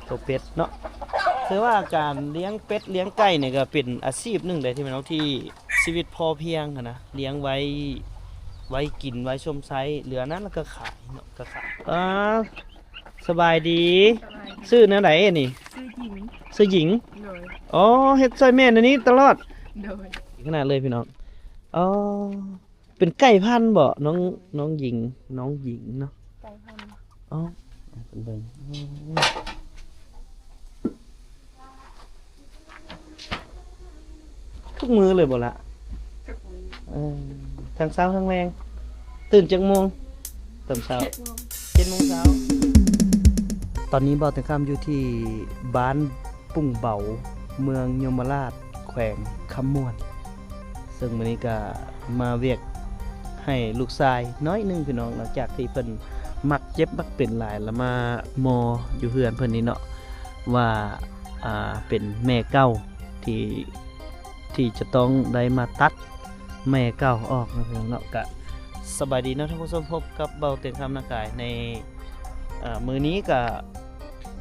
ตัวเป็ดเนาะถือว่าการเลี้ยงเป็ดเลี้ยงไก่เนี่ยก็เป็นอาชีพหนึ่งเลยที่พี่น้องที่ชีวิตพอเพียงนะเลี้ยงไว้กินไว้ชมไซเหลือนั้นแล้วก็ขายเนาะก็ขายสบายดีซื้อแนวไหนนี่ซื้อหญิงอ๋อเฮ็ดซอยแม่นอันนี้ตลอดขนาดเลยพี่น้องอ๋อเป็นไก่พันธุ์บ่น้องหญิงเนาะไก่พันธุ์อ๋อเป็นเบิ่งทุกมือเลยบ่ละทั้งเช้าทั้งแรงตื่นจักโมงตอนเช้า7 โมงเช้าตอนนี้เบาแต่ข้ามอยู่ที่บ้านปุ่งเบาเมืองยมราชแขวงคำม่วนซึ่งมื้อนี้ก็มาเวียกให้ลูกชายน้อยนึงพี่น้องหลังจากที่เพิ่นมักเจ็บมักเป็นหลายแล้วมามออยู่เฮือนเพิ่นนี่เนาะว่าเป็นแม่เก่าที่จะต้องได้มาตัดแม่เก่าออกนะพี่น้องเนาะก็สบายดีนะท่านผู้ชมพบกับเบาเตียงคำนักกายในมื้อนี้ก็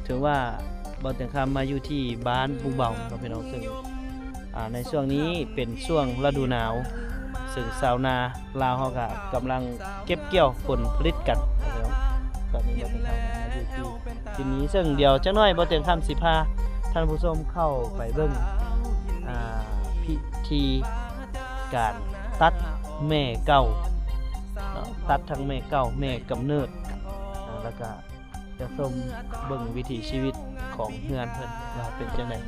ถือว่าเบาเตียงคำมาอยู่ที่บ้านปุงเบาครับพี่น้องซึ่งในช่วงนี้เป็นช่วงฤดูหนาวซึ่งชาวนาลาวเขาก็กำลังเก็บเกี่ยวผลผลิตกันนะครับตอนนี้เบาเตียงคำมาอยู่ที่นี้ซึ่งเดี๋ยวจักหน่อยเบาเตียงคำสิพาท่านผู้ชมเข้าไปเบิ่งพิธีการตัดแม่เก่าตัดทั้งแม่เก่าแม่กำเนิดแล้วก็จะชมเบิ่งวิถีชีวิตของเฮือนเพิ่นว่าเป็นจังได๋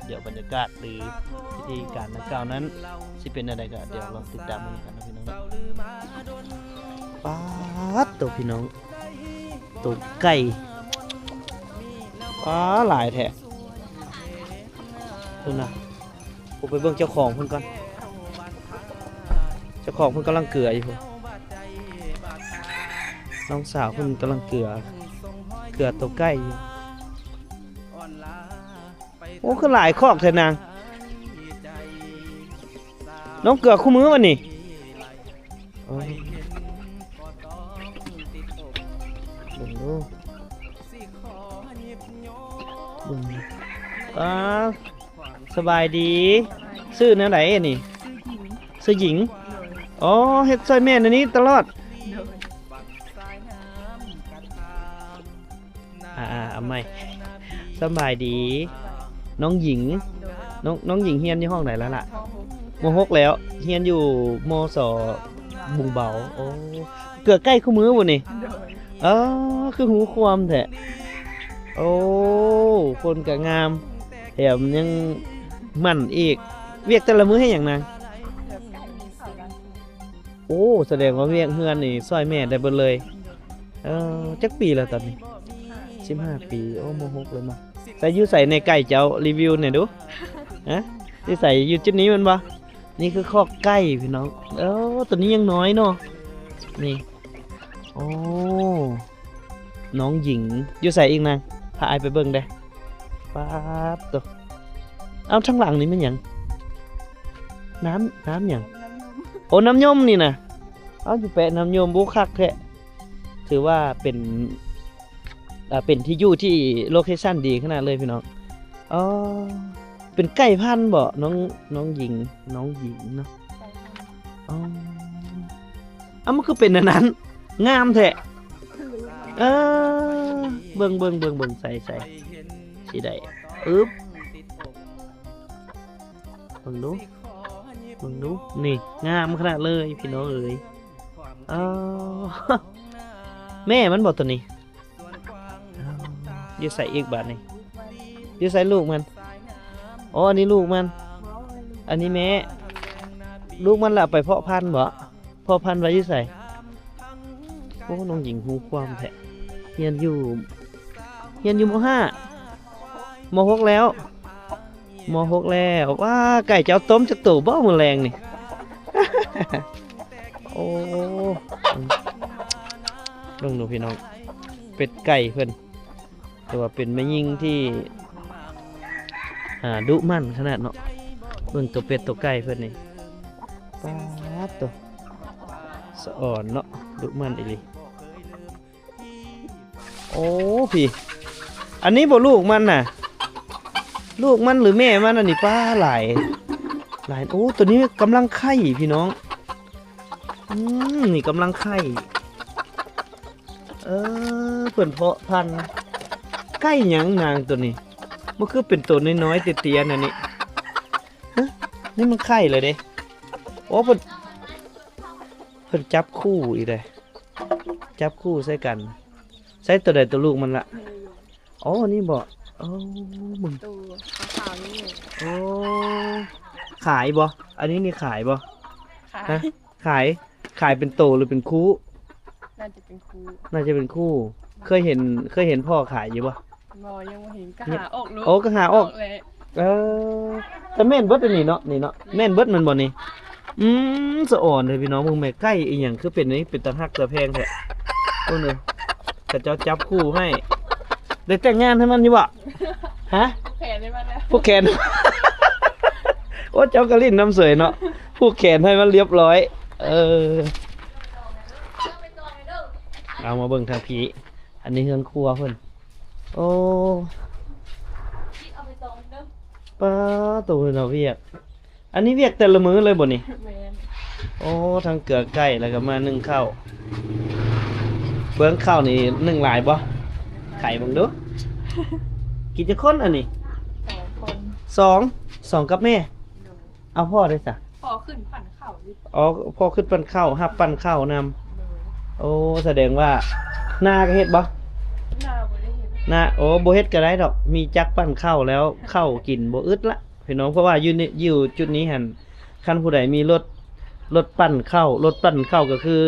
เดี๋ยวบรรยากาศหรือพิธีการดังกล่าวนั้นสิเป็นอะไรก็เดี๋ยวลองติดตามกันนะพี่น้องป๊าดตัวพี่น้องตัวไก่หลายแท้พุ่นน่ะผมไปเบิ่งเจ้าของเพิ่นก่อนเจ้าของเพิ่นกำลังเกลืออยู่พุ่นน้องสาวเพิ่นกำลังเกลือตัวไก่อยู่โอ้คือหลายคอกแท้นางน้องเกลือคู่มือวันนี้เบิ่งดูสบายดีซื้อแนวไหนนี่ซื้อหญิงอ๋อเฮ็ดซอยแม่นอันนี้ตลอดเอาใหม่สบายดีน้องหญิงน้องหญิงเฮียนอยู่ห้องไหนแล้วล่ะม.6แล้วเฮียนอยู่ม.2บุงเบาโอ้เกือใกล้คู่มือบ่นี่คือหูความแท้โอ้คนก็งามแถมยังมั่นอีกเวียกแต่ละมื้อให้หยังนางโอ้แสดงว่าเวียกเฮือนนี่ซอยแม่ได้เบิดเลยจักปีแล้วตอนนี้15 ปีโอ้ม.6เลยมาแต่อยู่ใส่ในไก่เจ้ารีวิวหน่อยดูฮะที่ใส่อยู่จุดนี้มันบ่นี่คือคอกไก่พี่น้องตัวนี้ยังน้อยเนาะนี่โอ้น้องหญิงอยู่ใส่อีกนางพาไอไปเบิ่งได้ป๊าบตัวเอาทั้งหลังนี่มันหยังน้ำหยังโอ้น้ำยมนี่นะเอาอยู่แปะน้ำยมบุคักแท้ถือว่าเป็นที่อยู่ที่โลเคชั่นดีขนาดเลยพี่น้องเป็นไก่พันธุ์บ่น้องหญิงเนาะมันคือเป็นอันนั้นงามแท้เบิ่งใส่สิได้อึ๊บเบิ่งดูนี่งามขนาดเลยพี่น้องเอ๋ยแม่มันบ่ตัวนี้อยู่ใส่อีกบาทนี่อยู่ใส่ลูกมันอ๋ออันนี้ลูกมันอันนี้แม่ลูกมันล่ะไปเพาะพันธุ์บ่เพาะพันธุ์ไว้อยู่ใส่โอ้น้องหญิงหูความแท้เรียนอยู่ม.5 ม.6แล้วว้าไก่เจ้าต้มจักตู่บ่มื้อแรงนี่ โอ้ลองดูพี่น้องเป็ดไก่เพิ่นแต่ว่าเป็นแม่ยิงที่ดุมั่นขนาดเนาะเบิ่งตัวเป็ดตัวไก่เพิ่นนี่ป๊าดตัวสะอ่อนเนาะดุมั่นอีหลีโอ้พี่ อันนี้บ่ลูกมันน่ะ ลูกมันหรือแม่มันอันนี้ป้าหลายโอ้ตัวนี้กำลังไข่พี่น้องนี่กำลังไข่เพิ่นเพาะพันธุ์ไก่หยังนางตัวนี้มันคือเป็นตัวน้อยๆเตี้ยๆนั่นนี่ฮะนี่มันไข่เลยเด้โอ้เพิ่นจับคู่อีกเลยจับคู่ใส่กันใส่ตัวใดตัวลูกมันละอ๋อนี่บ่โอ้มึง ตัวขาวๆนี่ โอ้ขายบ่อันนี้นี่ขายบ่ ค่ะ ฮะขายเป็นโตหรือเป็นคู่ น่าจะเป็นครู น่าจะเป็นคู่เคยเห็นพ่อขายอยู่บ่ บอยังไม่เห็นก็หาออกลูก โอ้ก็หาออก เลย เออแต่แม่นเบิดอันนี้เนาะนี่เนาะแม่นเบิดมันบ่นี่สะอ่อนเลยพี่น้องมึงแม่ใกล้อีหยังคือเป็นนี่เป็นตาฮักตาแพงแท้โอ้เนอะแต่เจ้าจับคู่ให้ได้แต่งงานให้มันอยู่บ่ฮะ แผลได้มาแล้ว ผู้แขน โอ้เจ้ากระลิ่นน้ำเสยเนาะผู้แขนให้มันเรียบร้อย เอามาเบิ่งทางผีอันนี้เครื่องครัวเพิ่นโอ้ป้าตัวเนาะเวียกอันนี้เวียกแต่ละมื้อเลยบ่นี่ แมน โอ้ทางเกลือไก่แล้วก็มานึ่งข้าวเบิ่งข้าวนี่นึ่งหลายบ่ไข่เบิ่งดูกินจะคนอันนี้ 2 คน สองกับแม่เอาพ่อได้ซะ พอขึ้นปั่นเข่าดิ อ๋อพ่อขึ้นปั้นข้าวฮับปั้นข้าวนำโอ้แสดงว่าหน้าก็เฮ็ดบ่ หน้าบ่ได้เห็น หน้าโอ้บ่เฮ็ดก็ได้ดอกมีจักปั้นข้าวแล้วข้าวกินบ่อึดละพี่น้องเพราะว่าอยู่จุดนี้หั่นคันผู้ใดมีรถปั้นข้าวรถปั้นข้าวก็คือ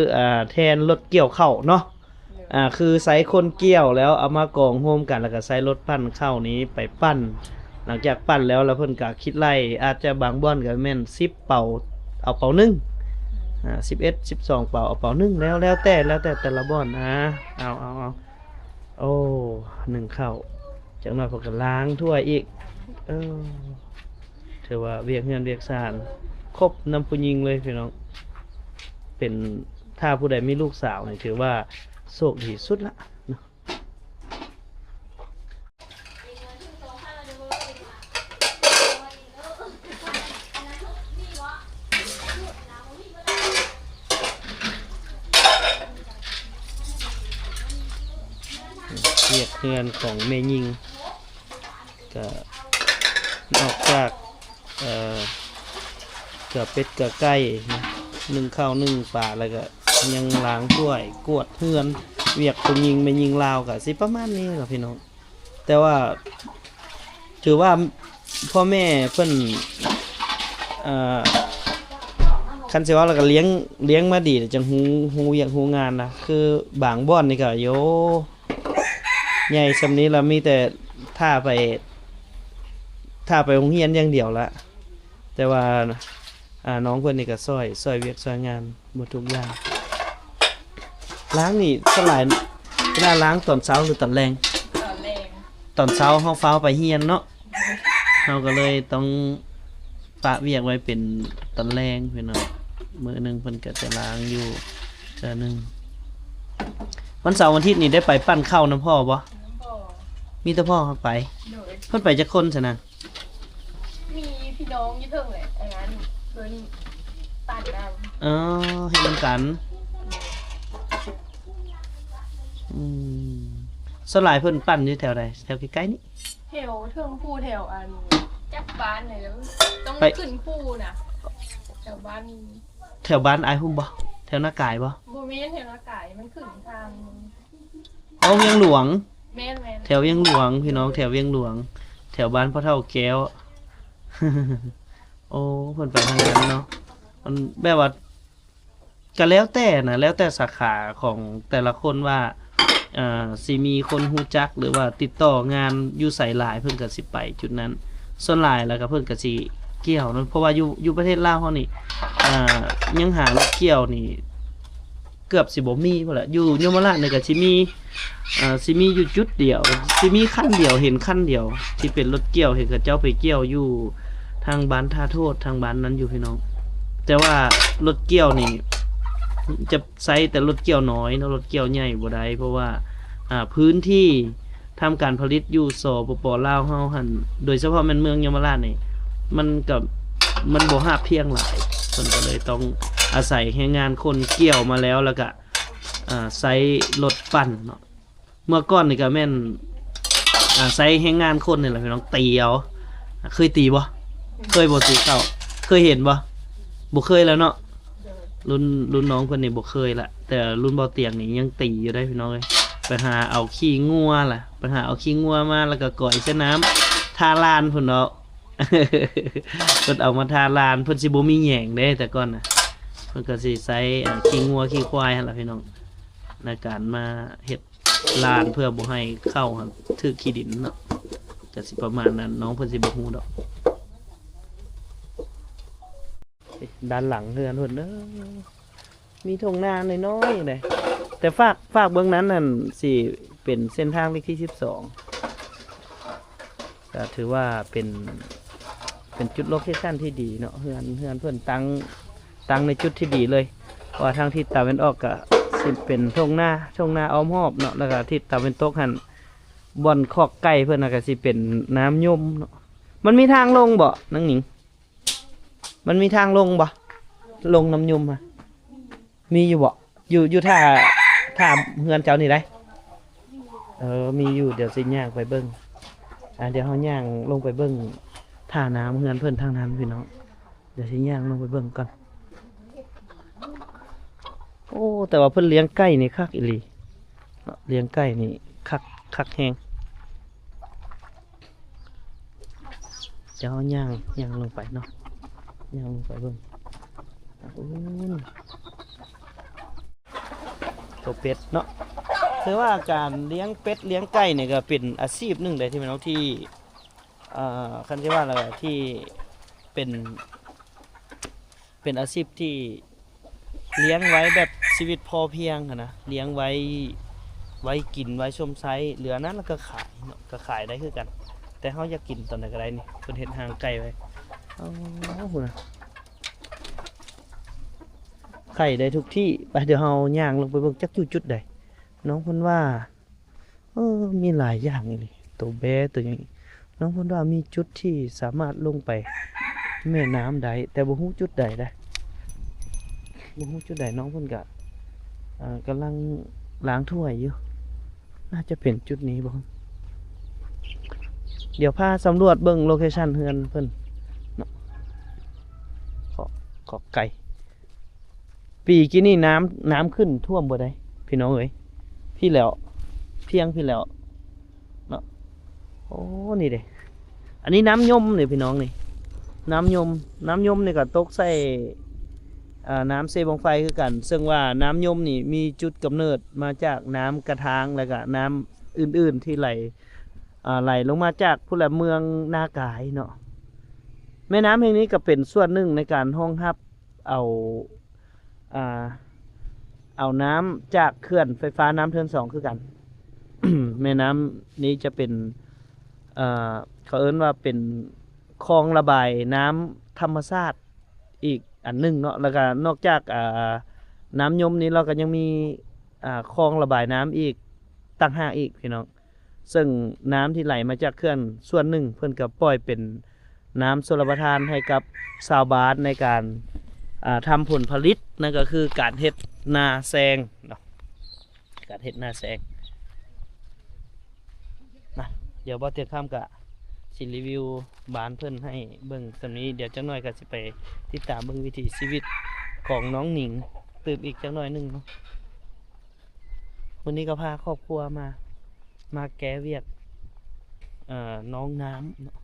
แทนรถเกี่ยวข้าวเนาะคือใช้คนเกี่ยวแล้วเอามากองโฮมกันแล้วก็ใช้รถปั้นข้าวนี้ไปปั้น หลังจากปั้นแล้วเพิ่นก็คิดไล่อาจจะบางบ่อนก็แม่น10เป่าเอาเป่านึง11 12เป่าเอาเป่านึงแล้วแต่แต่ละบ่อนเอาโอ้หนึ่งข้าวจากนั้นเพิ่นก็ล้างถ้วยอีกถือว่าเวียกเฮือนเวียกซ่านครบนำผู้หญิงเลยพี่น้องเป็นถ้าผู้ใดมีลูกสาวนี่ถือว่าโชคดีสุดละเนาะเวียกเฮือนของแม่ยิงก็นอกจากเกือบเป็ดเกือบไก่นะนึ่งข้าวนึ่งปลาแล้วก็ยังล้างถ้วยกวดเฮือนเวียกผู้หญิงแม่ยิงลาวก็สิประมาณนี้ล่ะพี่น้องแต่ว่าถือว่าพ่อแม่เพิ่นคันสิว่าแล้วก็เลี้ยงมาดีจังฮู้เวียกฮู้งานนะคือบางบ่อนนี่ก็โยใหญ่ซำนี้เรามีแต่ท่าไปโรงเรียนอย่างเดียวละแต่ว่าน้องเพิ่นนี่ก็ซอยเวียกซอยงานหมดทุกอย่างล้างนี่สลายเวลาล้างตอนเช้าหรือตอนแรง ตอนแรง ตอนเช้าเฮาฟ้าวไปเรียนเนาะเฮาก็เลยต้องปะเวียกไว้เป็นตอนแรงพี่น้องมื้อนึงเพิ่นก็จะล้างอยู่เทื่อนึงวันเสาร์วันอาทิตย์นี่ได้ไปปั้นข้าวนํพ่อบ่ บ่ มีแต่พ่อเขาไป โดย เพิ่นไปจักคนซะนะ มีพี่น้องอยู่เทิงแหละอันนั้นเพิ่นปั่นนำ อ๋อเฮ็ดนำกันสลายเพิ่นปั้นอยู่แถวใดแถวใกล้ๆนี่ แถวเทิงผู้แถวอันจักบ้านเลยแล้วต้อง ไป ขึ้นผู้น่ะแถวบ้าน แถวบ้านอายหุ่มบ่แถวหน้ากายบ่ บ่แม่นแถวละกายมันขึ้นทาง อ๋อเวียงหลวง แม่น แถวเวียงหลวงพี่น้องแถวเวียงหลวง แถวบ้านพ่อเฒ่าแก้ว โอ้เพิ่นไปทางนั้นเนาะมันแบบว่าก็แล้วแต่นะแล้วแต่สาขาของแต่ละคนว่าสิมีคนฮู้จักหรือว่าติดต่องานอยู่ไสหลายเพิ่นก็สิไปจุดนั้นส่วนหลายแล้วก็เพิ่นก็สิเกี่ยวเนาะเพราะว่าอยู่ประเทศลาวเฮานี่ยังหารถเกี่ยวนี่เกือบสิบ่มีพุ่นล่ะอยู่ยมราชนี่ก็สิมีอยู่จุดเดียวสิมีคันเดียวเห็นคันเดียวที่เป็นรถเกี่ยวเห็นเขาเจ้าไปเกี่ยวอยู่ทางบ้านท่าโทษทางบ้านนั้นอยู่พี่น้องแต่ว่ารถเกี่ยวนี่จะใช้แต่รถเกี่ยวน้อยเนาะรถเกี่ยวใหญ่บ่ได้เพราะว่าพื้นที่ ทำการผลิตอยู่สปปลาวเฮาหั่นโดยเฉพาะแม่นเมืองยมราชนี่มันบ่ฮาบเพียงหลายเพิ่นก็เลยต้องอาศัยแรงงานคนเกี่ยวมาแล้วก็ใช้รถปั่นเนาะเมื่อก่อนนี่ก็แม่นใช้แรงงานคนนี่แหละพี่น้องตีเอาเคยตีบ่เคยบ่ตีเข้าเคยเห็นบ่บ่เคยแล้วเนาะรุ่นน้องเพิ่นนี่บ่เคยละแต่รุ่นเบาเตียงนี่ยังตีอยู่ได้พี่น้องเอ้ยไปหาเอาขี้งัวล่ะไปหาเอาขี้งัวมาแล้วก็ก่อยใส่น้ำทาลานพุ่นเนาะ เพิ่นเอามาทาลานเพิ่นสิบ่มีแหย่งเด้แต่ก่อนน่ะเพิ่นก็สิใช้ขี้งัวขี้ควายหั่นล่ะพี่น้องในการมาเฮ็ดลานเพื่อบ่ให้เข้าถึกขี้ดินเนาะก็สิประมาณนั้นน้องเพิ่นสิบ่ฮู้ดอกด้านหลังเฮือนเพิ่นเด้อมีทุ่งนาน้อยๆเลยแต่ฝากเบื้องนั้นนั่นสิเป็นเส้นทางเลขที่12ก็ถือว่าเป็นจุดโลเคชั่นที่ดีเนาะเฮือนเพิ่นตั้งในจุดที่ดีเลยว่าทางทิศตะวันออกก็สิเป็นทุ่งนาอ้อมรอบเนาะแล้วก็ทิศตะวันตกหั่นบ่อนคอกไก่เพิ่นน่ะก็สิเป็นน้ำยมเนาะมันมีทางลงบ่นางหนิงมันมีทางลงบ่ลงน้ำยมอะมีอยู่บ่อยู่ท่าเฮือนเจ้านี่ได้มีอยู่เดี๋ยวสิย่างไปเบิ่งเดี๋ยวเฮาย่างลงไปเบิ่งท่าน้ำเฮือนเพิ่นทางนั้นพี่น้องเดี๋ยวสิย่างลงไปเบิ่งก่อนโอ้แต่ว่าเพิ่นเลี้ยงไก่นี่คักอีหลีเลี้ยงไก่นี่คักแฮงเดี๋ยวเฮาย่างลงไปเนาะย่างลงไปเบิ่งตัวเป็ดเนาะคือว่าการเลี้ยงเป็ดเลี้ยงไก่เนี่ยก็เป็นอาชีพหนึ่งเลยที่เป็นเอาที่คันที่ว่าอะไรที่เป็นอาชีพที่เลี้ยงไว้แบบชีวิตพอเพียงนะเลี้ยงไว้กินไว้ชมไซส์เหลือนั้นแล้วก็ขายเนาะก็ขายได้คือกันแต่เขาอยากกินตอนไหนก็ได้นี่เป็นเห็ดหางไก่ไว้หุ่นนะไข่ได้ทุกที่ไปเดี๋ยวเราย่างลงไปเบิ่งจักจุดใดน้องเพิ่นว่ามีหลายอย่างเลยตัวแบตัวอย่างนี้น้องเพิ่นว่ามีจุดที่สามารถลงไปแม่น้ำใดแต่บ่ฮู้จุดใดได้บ่ฮู้จุดใดน้องเพิ่นก็กำลังล้างถ้วยอยู่น่าจะเป็นจุดนี้บ่เดี๋ยวพาสำรวจเบิ่งโลเคชั่นเฮือนเพิ่นเนาะขอไก่ปีกี้นี่น้ำขึ้นท่วมบ่ได้พี่น้องเอ้ยพี่แล้วเพียงพี่แล้วเนาะโอ้นี่เด้อันนี้น้ำยมนี่พี่น้องนี่น้ำยมนี่ก็ตกใส่น้ำเซบงไฟคือกันซึ่งว่าน้ำยมนี่มีจุดกำเนิดมาจากน้ำกระทางแล้วก็น้ำอื่นๆที่ไหลลงมาจากผู้แหลมเมืองนากายเนาะแม่น้ำแห่งนี้ก็เป็นส่วนหนึ่งในการห้องรับเอาน้ำจากเขื่อนไฟฟ้าน้ำเทิน2คือกัน แม่น้ำนี้จะเป็นเขาเอิ้นว่าเป็นคลองระบายน้ำธรรมชาติอีกอันหนึ่งเนาะแล้วก็นอกจากน้ำยมนี้เราก็ยังมีคลองระบายน้ำอีกต่างหากอีกพี่น้องซึ่งน้ำที่ไหลมาจากเขื่อนส่วนหนึ่งเพิ่นก็ปล่อยเป็นน้ำชลประทานให้กับชาวบ้านในการทำผลผลิตนั่นก็คือการเฮ็ดนาแซงเนาะการเฮ็ดนาแซงนะเดี๋ยวบ่เตียข้ามกะสิรีวิวบ้านเพิ่นให้เบิ่งสำนี้เดี๋ยวจักหน่อยก็สิไปติดตามเบิ่งวิถีชีวิตของน้องหนิงตื่นอีกจักหน่อยนึงเนาะวันนี้ก็พาครอบครัวมาแก้เวียกน้องน้ำเนาะ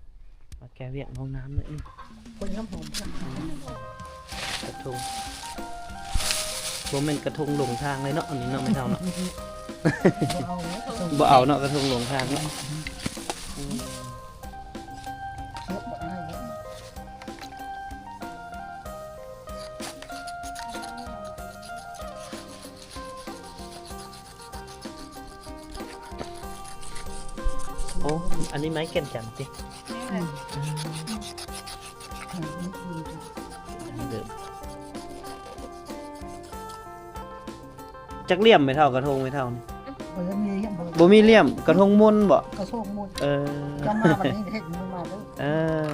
มาแก้เวียกน้องน้ำเลยคนน้ำหอมกระทงบ่แม่นกระทงหลงทางเลยเนาะอันนี้เนาะไม่เท่าเนาะ บ่เอาเนาะกระทงหลงทางเนาะโอ้อันนี้ไม้แก่นจันทร์สิจักเหลี่ยมไม่เท่ากระทงไม่เท่านี่ บ่มีเหลี่ยมกระทงมนต์บ่ กระโชกมุด เออ จะมาวันนี้เฮ็ดมันมาเด้อ เออ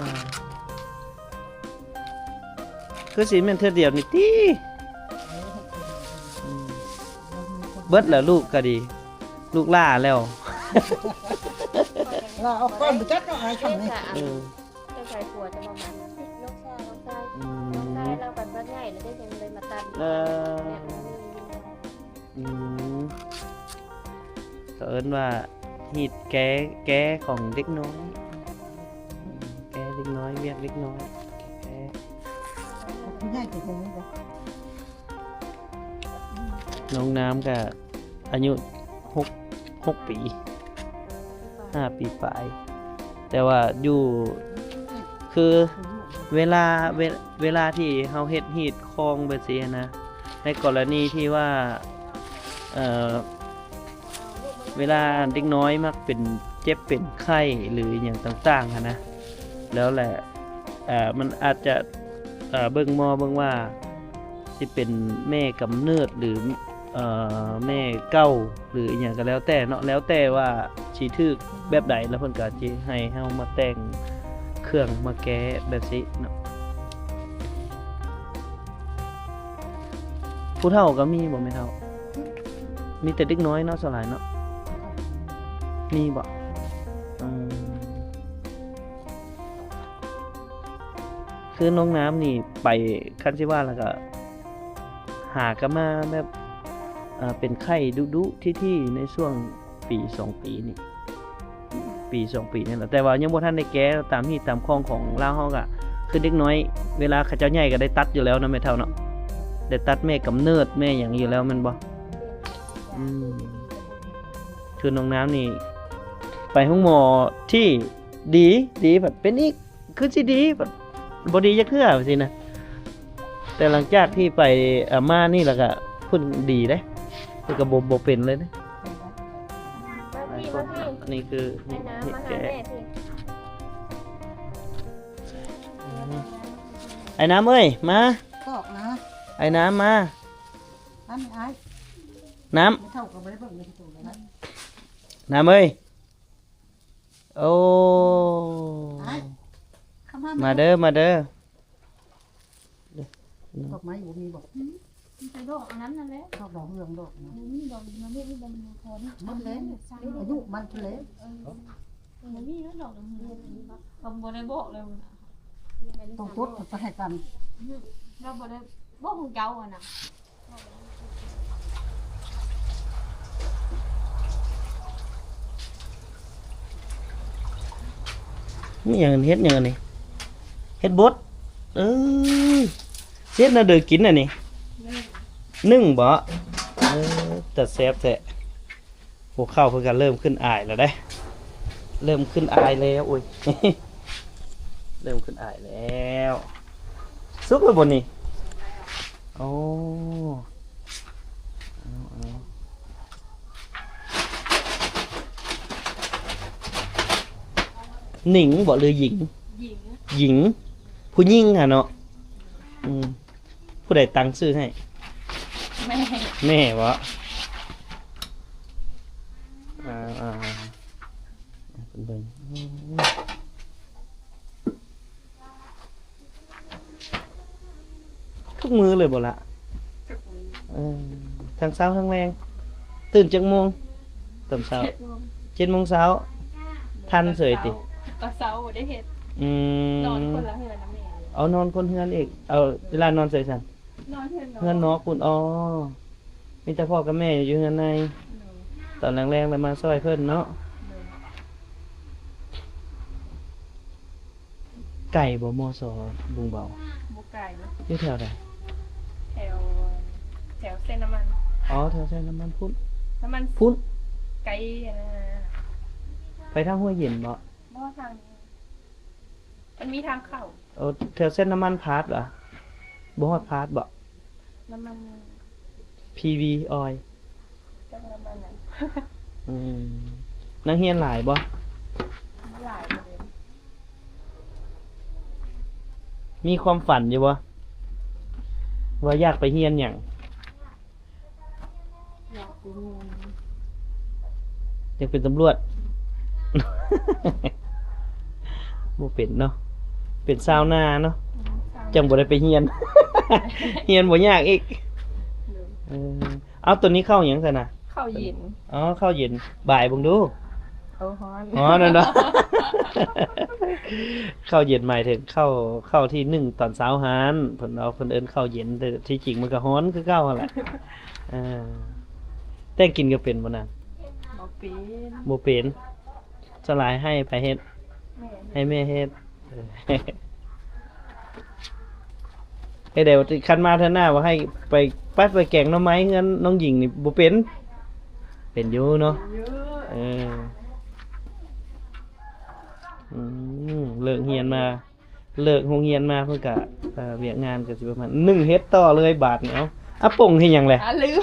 คือสิแม่นเทื่อเดียวนี่ติเบิดแล้วลูกก็ดี ลูกล่าแล้ว ลาเอาก้อนไปจักเอาไอ้ เจ้า คำนี้ สา เออ เจ้าชายผัวจะมามันลูกชายลูกชาย อื ลูกชาย ม เราปัดบ้านใหญ่แล้วได้ยังเลยมาตัน เออ อืมก็เอิ้นว่าฮีดแก้ของเด็กน้อยแก้เด็กน้อยเวียกเด็กน้อยแก้ ผู้ใหญ่จะคงนี้จ้ะ น้องน้ำก็อายุ6 ปี 5 ปีปลาย แต่ว่าอยู่คือเวลาที่เฮาเฮ็ดฮีดคลองไปสินะ ในกรณีที่ว่าเวลาเด็กน้อยมักเป็นเจ็บเป็นไข้หรืออย่างต่างๆนะแล้วแหละมันอาจจะเบิ่งว่าสิเป็นแม่กำเนิดหรือแม่เก้าหรืออหย่างก็แล้วแต่เนาะแล้วแต่ว่าสิถึกแบบใดแล้วเพิ่นก็สิให้เฮามาแต่งเครื่องมาแก้แบบสิเนาะผู้เฒ่าก็มีบ่แม่เฒ่ามีแต่เด็กน้อยเนาะสลายเนาะมีบ่คือน้องน้ำนี่ไปคันสิว่าแล้วก็หากันมาแบบเป็นไข้ดุๆที่ในช่วงปี2 ปีนี่ปี2 ปีนี่แหละแต่ว่ายังบ่ทันได้แก้ตามที่ตามคองของลาวเฮาก็คือเด็กน้อยเวลาเขาเจ้าใหญ่ก็ได้ตัดอยู่แล้วนะแม่เฒ่าเนาะได้ตัดแม่กำเนิดแม่หยังอยู่แล้วแม่นบ่คือน้องน้ำนี่ไปห้องหมอที่ดีแบบเป็นอีกคือสิดีแบบบ่ดีจักเทื่อสินะแต่หลังจากที่ไปมานี่แล้วก็เพิ่นดีเด้เพิ่นก็บ่เป็นเลยเด้ มาพี่ อันนี้คือ ให้น้ำมาหา แกะ แม่พี่ ไอ้น้ำเอ้ยมา ตอกนะ ไอ้น้ำมา อันไอ้ น้ ไม่เท่ากับไม่ได้เบิ่งในตัวเลยนะ ำน้ำเอ้ยโอ้ ไอ้เข้ามา มาเด้อ ดอกไม้อยู่มีบอก ไปดอกอันนั้นนั่นแหละ ชอบดอกเรืองดอกนะ นี่ดอกมันไม่ได้ดอกมันคอน มันเล่นอายุมันเล่น มันมีแล้วดอกมันเราบ่ได้บอกเลย ต้องตุ๊ดจะให้กัน เราบ่ได้บอกของเจ้าอ่ะนะ นี่อย่างเฮ็ดอย่างนี้เฮ็ดบดเอ้ยเฮ็ดน่ะเด้อกินน่ะนี่นึ่งบ่แต่แซ่บแท้พวกข้าวเพิ่นก็เริ่มขึ้นอายแล้วเด้เริ่มขึ้นอายแล้วโอ้ย เริ่มขึ้นอายแล้วสุกแล้วบ่นี่โอ้หนิงบ่หรือหญิง หญิง หญิง ผู้หญิงอ่ะเนาะผู้ใดตั้งชื่อให้ แม่ แม่วะเป็นเบิ่งทุกมือเลยบ่ละทั้งเช้าทั้งแรงตื่นจักโมงตอนเช้า7 โมงเช้าทันเสยติ ก็เช้าได้เฮ็ด อืม นอนคนละเฮือนนะแม่ เอานอนคนเฮือนอีกเอาเวลานอนเสยสัน นอนเฮือน เฮือนนอกคุณอ๋อมีแต่พ่อกับแม่อยู่เฮือนในตอนแรงๆเลยมาซอยเพิ่นเนาะไก่บ่มอสอบุงเบา บุกไก่ อยู่แถวใด แถวเส้นน้ำมัน อ๋อแถวเส้นน้ำมันพุ่น น้ำมัน พุ่น ไก่นะ ไปทางห้วยเย็นบ่ บ่ทางมันมีทางเข้า เอาแถวเส้นน้ำมันพาร์ทเหรอบ่ฮอดพาร์ทบ่ น้ำมัน PV oil จังน้ำมันนั้น นักเรียนหลายบ่ หลายเลย มีความฝันอยู่บ่ว่าอยากไปเรียนหยัง อยากไปเรียน อยากเป็นตำรวจ บ่เป็นเนาะเป็นชาวนาเนาะจังบ่ได้ไปเรียน เรียนบ่ยากอีกเออเอาตัวนี้เข้าหยังซั่นน่ะ ข้าวเย็น อ๋อเข้าเย็นบ่ายเบิ่งดู เอาฮ้อน อ๋อนั่นเนาะ เข้าเย็นหมายถึงเข้าที่1ตอนเช้าหานเพิ่นเอาเพิ่นเอิ้นเข้าเย็นแต่ที่จริงมันก็ร้อนคือเก่าหั่นแหละแต่งกินก็เป็นบ่น่ะ บ่เป็น บ่เป็นสลายให้ไปเฮ็ด แม่ ให้แม่เฮ็ดเออ ให้เดี๋ยวคันมาเทื่อหน้าว่าให้ไปแกงหน่อไม้เฮือนน้องหญิงนี่บ่เป็นอยู่เนาะ เยอะ เออเลิกเรียนมาเลิกโรงเรียนมาเพิ่นก็เวียกงานก็สิประมาณ1เฮ็ดต่อเลยบาทนี่เอาอะป่งเฮ็ดหยังแหละ ลืม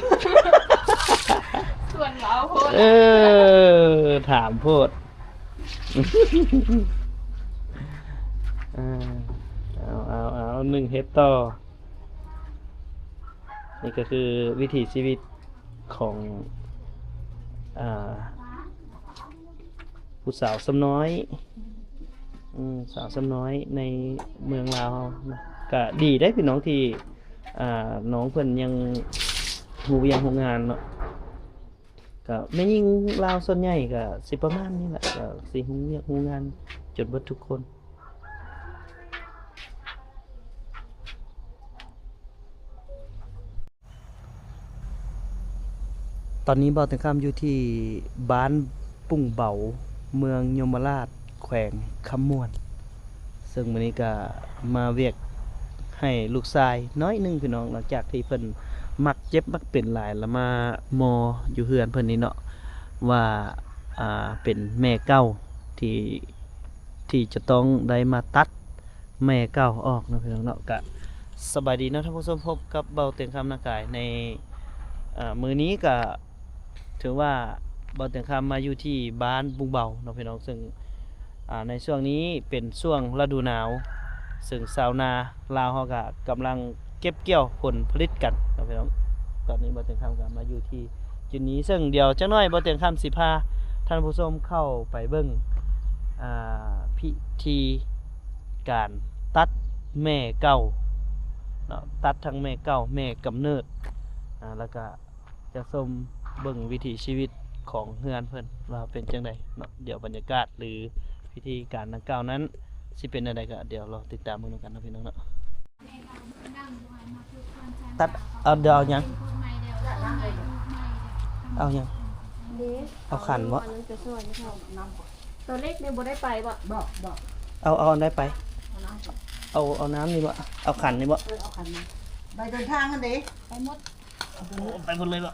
ส่วนเราโพด เออถามโพด เอา1เฮ็ดต่อนี่ก็คือวิถีชีวิตของผู้สาวสำน้อยสาวสำน้อยในเมืองลาวนะก็ดีได้พี่น้องที่น้องเพิ่นยังหูยังงานเนาะก็แม่ยิ่งลาวส่วนใหญ่ก็สิประมาณนี้แหละก็สิหูงานจนเบิดทุกคนตอนนี้บ่าวถึงข้ามอยู่ที่บ้านปุ่งเบาเมืองยมราชแขวงคำม่วนซึ่งมื้อนี้ก็มาเวียกให้ลูกชายน้อยหนึงพี่น้องหลังจากที่เพิ่นมักเจ็บมักเป็นหลายแล้วมามออยู่เฮือนเพิ่นนี่เนาะว่าเป็นแม่เก่าที่จะต้องได้มาตัดแม่เก่าออกเนาะพี่น้องเนาะก็สบายดีเนาะท่านผู้ชมพบกับเบาเตียงคำนากายในมื้อนี้ก็ถือว่าเบาเตียงคำมาอยู่ที่บ้านบุงเบาเนาะพี่น้องซึ่งในช่วงนี้เป็นช่วงฤดูหนาวซึ่งชาวนาลาวเฮาก็กำลังเก็บเกี่ยวผลผลิตกันเนาะพี่น้องตอนนี้เบาเตียงคำก็มาอยู่ที่จุดนี้ซึ่งเดี๋ยวจักหน่อยเบาเตียงคำสิพาท่านผู้ชมเข้าไปเบิ่งพิธีการตัดแม่เก่าเนาะตัดทั้งแม่เก่าแม่กำเนิดแล้วก็จะชมเบิ่งวิถีชีวิตของเฮือนเพิ่นว่าเป็นจังไดเนาะเดี๋ยวบรรยากาศหรือพิธีการดังกล่าวนั้นสิเป็นจังไดก็เดี๋ยวเราติดตามกันกันเนาะพี่น้องเนาะตัดเอาเดี๋ยวเอาหยังเอาหยังเอาขันบ่ ตัวเล็กเนี่ยบ่ได้ไปบ่ บอก เอาอันได้ไปเอาน้ำนี่บ่เอาขันนี่บ่ เอาคันมาไปเดินทางกันดิไปหมด ไปหมดเลยบ่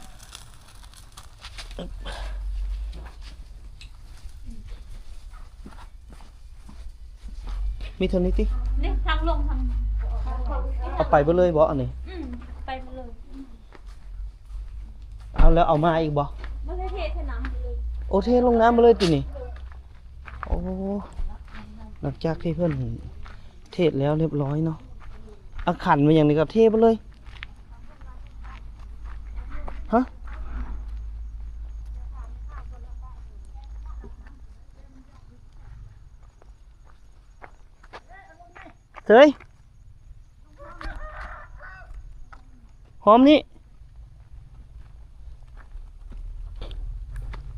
มีเท่านี้ติ นี่ทางลงทาง เอาไปเบ่เลยบ่อันนี้ ไปมาเลย เอาแล้วเอามาอีกบ่ ไม่ได้เทเทน้ำไปเลย โอเทลงน้ำมาเลยตินี่โอ้หลังจากที่เพิ่นเทศแล้วเรียบร้อยเนาะเอาขันมาอย่างนี้กับเทไปเลยฮะเฮ้ยหอมนี่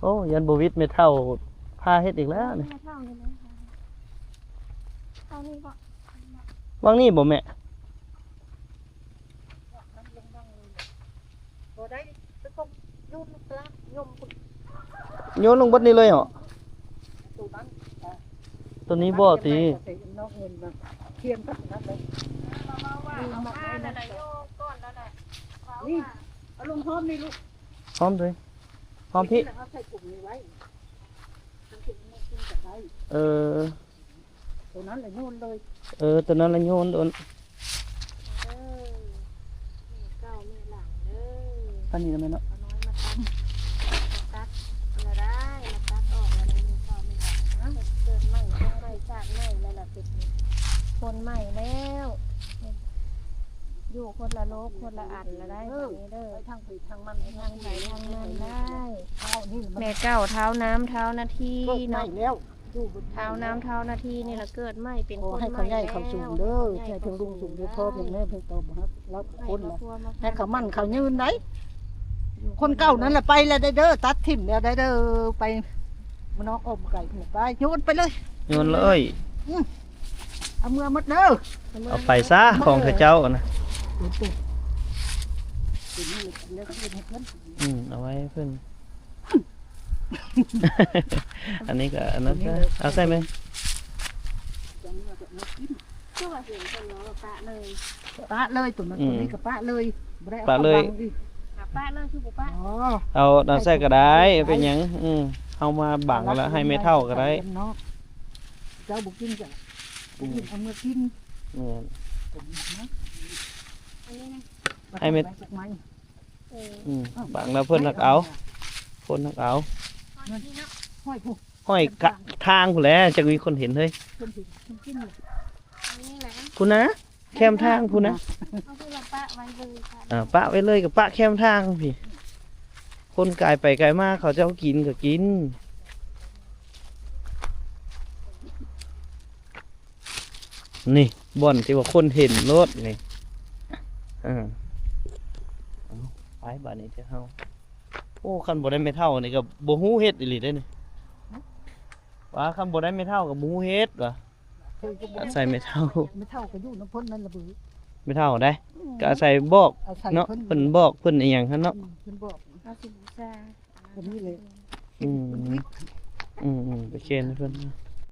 โอ้ยันบวิดไม่เท่าผ้าเฮ็ดอีกแล้วนี่ เท่าเลยนะคะเท่านี้ก็ วางนี่บ่แม่ บ่ได้ไปกบยุ่งกลางยม โยนลงบดนี่เลยเหรอ ตูนั้น ตัวนี้บ่ตี นอกเงินมาเทียมกับนั้นเลย เอามาอะไรโยก้อนแล้วแหละ นี่เอาลงพร้อมนี่ลูก พร้อมเลยพร้อมพี่ เอาใส่กลุ่มนี้ไว้ทำกลุ่มนี้ขึ้นจากไว้ เออ ตัวนั้นเลยโยนเลย ตัวนั้นละโยนโดน เก้าแม่หลังเด้อ อันนี้ทำไมเนาะ เอาน้อยมาตัดมาได้มาตัดออกแล้วมีข้าวไม่หลังเกิดใหม่ต้องใหม่ชาติใหม่แล้วล่ะติดคนใหม่แล้ว อยู่คนละโลกคนละอันละได้แบบนี้เด้อ ไปทางผิดทางมัน ทางไหนทางมันได้ เอานี่มัน แม่เก้าเท้าน้ำเท้านาที เกิดใหม่ เนาะ แล้วอยู่บน เท้าน้ำเท้านาทีนี่ละเกิดไหมเป็น ขอ คน ให้ ใหม่ เขาใหญ่เขาสูงเด้อ ใหญ่ ใช่ถึงลุงสูงเด้อพ่อเพียงแม่เพียงโตบ่ครับแล้ว ให้ คน ครอ ละ บครัวมา ให้เขามั่นเขายืนได้คนเก่านั้นแหละไปแล้วได้เด้อตัดทิ่มแล้วได้เด้อไปมันน้องอมไก่ขึ้นไปโยนไปเลย โยนเลย เอามือมัดเด้อ เอาไปซะของเจ้านะ โอ้โหทีนี้เดี๋ยวเขาจะให้เพิ่น เอาไว้ให้เพิ่น อันนี้ก็อันนั้นก็เอาใส่ไหม จะมือจะมากิน ชื่อว่าเสียงคนล้อปะเลย ปะเลยตัวนั้นตัวนี้กับปะเลยบ่ได้อา ปะเลย ข้าบังอีก ปะเลยคือปะ อ๋อ เอาใส่ก็ได้เป็นหยังเอามาบังแล้วให้ไม่เท่าก็ได้ เนาะเจ้าบุกินจ้ะบุกินเอามือกิน เนี่ย ผมนะ อันนี้นะ ให้เม็ด ไปจากไม้ บังแล้วเพิ่นนักเอาเพิ่นนักเอา นี่เนาะ ห้อยผู้ ห้อยกะทางผู้นแหล้วจะมีคนเห็นเฮ้ย คนถึงคนกินเลย อันนี้แหละ ผู้นะแคมทางผู้นะ เอาคือว่าปะไว้เลยค่ะ ปะไว้เลยกับปะแคมทางพี่คนกายไปไกลมากเขาจะเอากินก็กินนี่บ่อนที่ว่าคนเห็นรถนี่เอาไปบ้านนี้เจ้าเฮาโอ้คันบ่ได้ไม่เท่านี่ก็บ่ฮู้เฮ็ดอีหลีเด้อนี่ว่าคันบ่ได้ไม่เท่ากับบ่ฮู้เฮ็ดว่ะ เคยก็บอก ใส่ไม่เท่า ไม่เท่าก็อยู่น้ำพ่นนั่นละบือ ไม่เท่าได้ก็อาศัยบอก เอาใส่ เนาะ เพิ่น เพิ่นบอกเพิ่นอีหยังหั่นเนาะ เพิ่นบอก เอาสิบูชา แบบนี้เลย อืมไปเคนให้เพิ่น